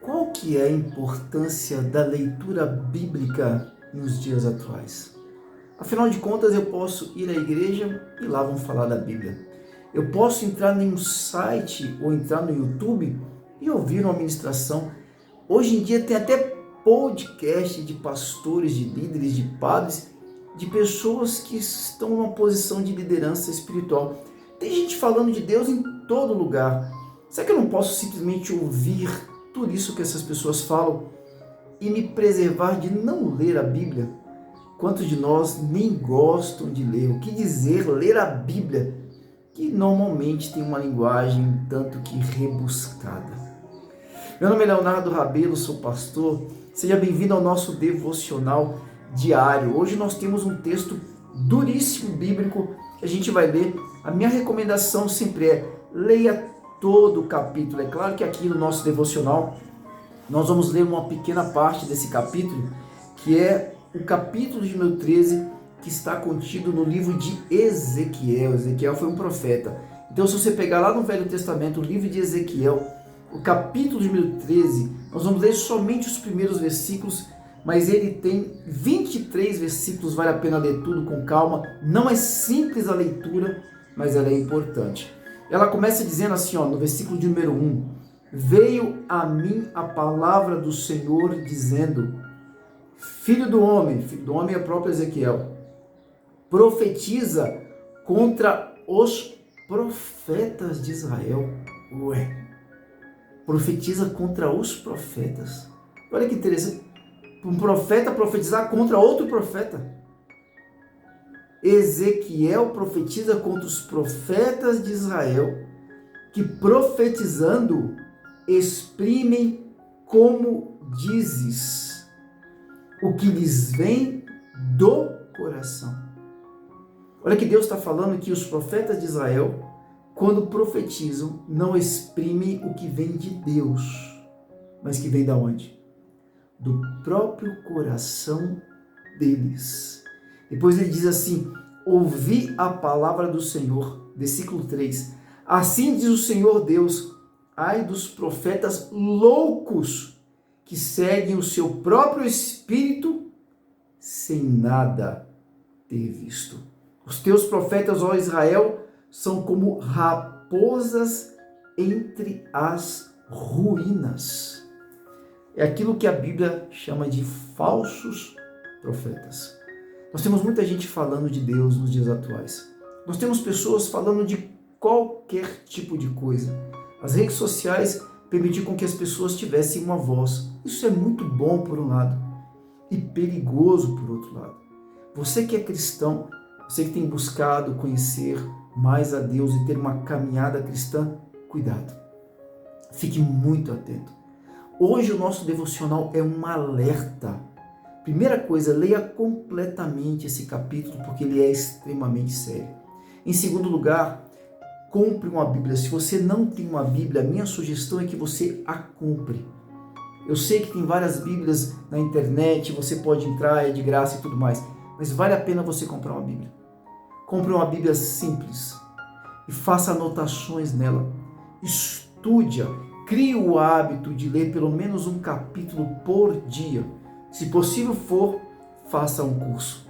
Qual que é a importância da leitura bíblica nos dias atuais? Afinal de contas, eu posso ir à igreja e lá vão falar da Bíblia. Eu posso entrar em um site ou entrar no YouTube e ouvir uma ministração. Hoje em dia tem até podcast de pastores, de líderes, de padres, de pessoas que estão numa posição de liderança espiritual. Tem gente falando de Deus em todo lugar. Será que eu não posso simplesmente ouvir tudo isso que essas pessoas falam e me preservar de não ler a Bíblia? Quantos de nós nem gostam de ler? O que dizer ler a Bíblia, que normalmente tem uma linguagem tanto que rebuscada? Meu nome é Leonardo Rabelo, sou pastor. Seja bem-vindo ao nosso devocional diário. Hoje nós temos um texto duríssimo bíblico que a gente vai ler. A minha recomendação sempre é: leia todo o capítulo. É claro que aqui no nosso devocional nós vamos ler uma pequena parte desse capítulo, que é o capítulo de número 13, que está contido no livro de Ezequiel. Ezequiel foi um profeta. Então, se você pegar lá no Velho Testamento, o livro de Ezequiel, o capítulo de número 13, nós vamos ler somente os primeiros versículos, mas ele tem 23 versículos, vale a pena ler tudo com calma. Não é simples a leitura, mas ela é importante. Ela começa dizendo assim, no versículo de número 1, veio a mim a palavra do Senhor dizendo, filho do homem é o próprio Ezequiel, profetiza contra os profetas de Israel. Profetiza contra os profetas. Olha que interessante, um profeta profetizar contra outro profeta. Ezequiel profetiza contra os profetas de Israel, que profetizando exprimem como dizes o que lhes vem do coração. Olha que Deus está falando que os profetas de Israel, quando profetizam, não exprimem o que vem de Deus, mas que vem da onde? Do próprio coração deles. Depois ele diz assim, ouvi a palavra do Senhor, versículo 3, assim diz o Senhor Deus, ai dos profetas loucos que seguem o seu próprio espírito sem nada ter visto. Os teus profetas, ó Israel, são como raposas entre as ruínas. É aquilo que a Bíblia chama de falsos profetas. Nós temos muita gente falando de Deus nos dias atuais. Nós temos pessoas falando de qualquer tipo de coisa. As redes sociais permitiram com que as pessoas tivessem uma voz. Isso é muito bom por um lado e perigoso por outro lado. Você que é cristão, você que tem buscado conhecer mais a Deus e ter uma caminhada cristã, cuidado. Fique muito atento. Hoje o nosso devocional é um alerta. Primeira coisa, leia completamente esse capítulo, porque ele é extremamente sério. Em segundo lugar, compre uma Bíblia. Se você não tem uma Bíblia, a minha sugestão é que você a compre. Eu sei que tem várias Bíblias na internet, você pode entrar, é de graça e tudo mais, mas vale a pena você comprar uma Bíblia. Compre uma Bíblia simples e faça anotações nela. Estude-a, crie o hábito de ler pelo menos um capítulo por dia. Se possível for, faça um curso.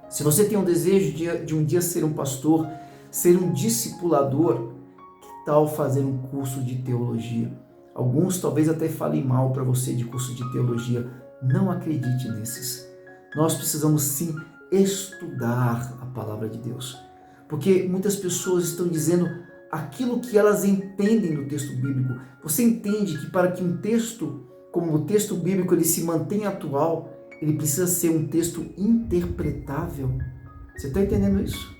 Se você tem um desejo de um dia ser um pastor, ser um discipulador, que tal fazer um curso de teologia? Alguns talvez até falem mal para você de curso de teologia. Não acredite nesses. Nós precisamos sim estudar a palavra de Deus. Porque muitas pessoas estão dizendo aquilo que elas entendem do texto bíblico. Você entende que para que um texto, como o texto bíblico, ele se mantenha atual, ele precisa ser um texto interpretável. Você está entendendo isso?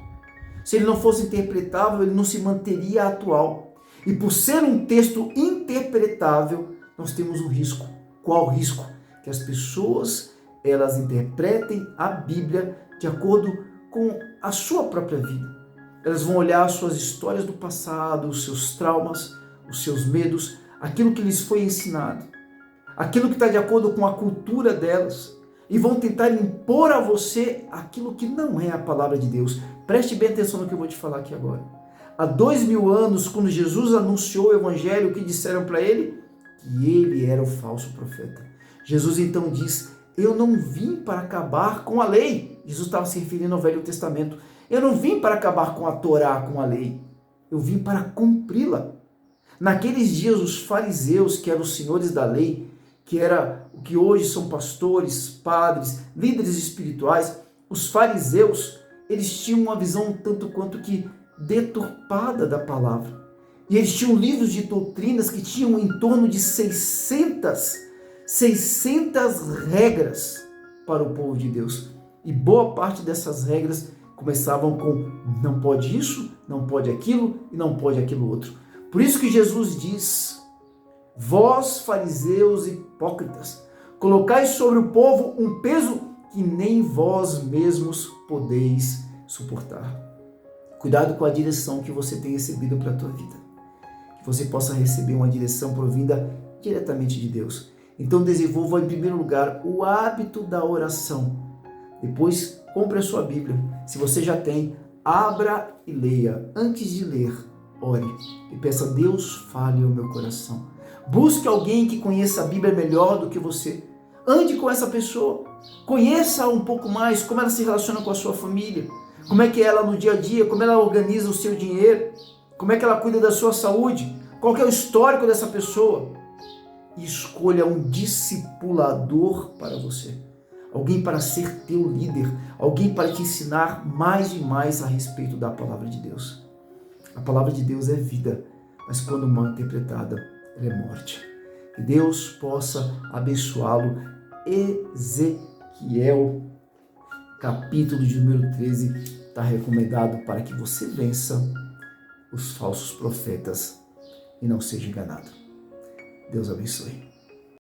Se ele não fosse interpretável, ele não se manteria atual. E por ser um texto interpretável, nós temos um risco. Qual risco? Que as pessoas, elas interpretem a Bíblia de acordo com a sua própria vida. Elas vão olhar as suas histórias do passado, os seus traumas, os seus medos, aquilo que lhes foi ensinado, aquilo que está de acordo com a cultura delas, e vão tentar impor a você aquilo que não é a palavra de Deus. Preste bem atenção no que eu vou te falar aqui agora. Há 2000 anos, quando Jesus anunciou o Evangelho, o que disseram para ele? Que ele era o falso profeta. Jesus então diz: eu não vim para acabar com a lei. Jesus estava se referindo ao Velho Testamento. Eu não vim para acabar com a Torá, com a lei. Eu vim para cumpri-la. Naqueles dias, os fariseus, que eram os senhores da lei, que era o que hoje são pastores, padres, líderes espirituais, os fariseus, eles tinham uma visão tanto quanto que deturpada da palavra. E eles tinham livros de doutrinas que tinham em torno de 600 regras para o povo de Deus. E boa parte dessas regras começavam com não pode isso, não pode aquilo e não pode aquilo outro. Por isso que Jesus diz: vós, fariseus hipócritas, colocais sobre o povo um peso que nem vós mesmos podeis suportar. Cuidado com a direção que você tem recebido para a tua vida. Que você possa receber uma direção provinda diretamente de Deus. Então desenvolva em primeiro lugar o hábito da oração. Depois, compre a sua Bíblia. Se você já tem, abra e leia. Antes de ler, ore e peça a Deus, fale ao meu coração. Busque alguém que conheça a Bíblia melhor do que você. Ande com essa pessoa. Conheça um pouco mais como ela se relaciona com a sua família. Como é que é ela no dia a dia, como ela organiza o seu dinheiro, como é que ela cuida da sua saúde, qual que é o histórico dessa pessoa. E escolha um discipulador para você. Alguém para ser teu líder, alguém para te ensinar mais e mais a respeito da palavra de Deus. A palavra de Deus é vida, mas quando mal interpretada, ela é morte. Que Deus possa abençoá-lo. Ezequiel, capítulo de número 13, está recomendado para que você vença os falsos profetas e não seja enganado. Deus abençoe.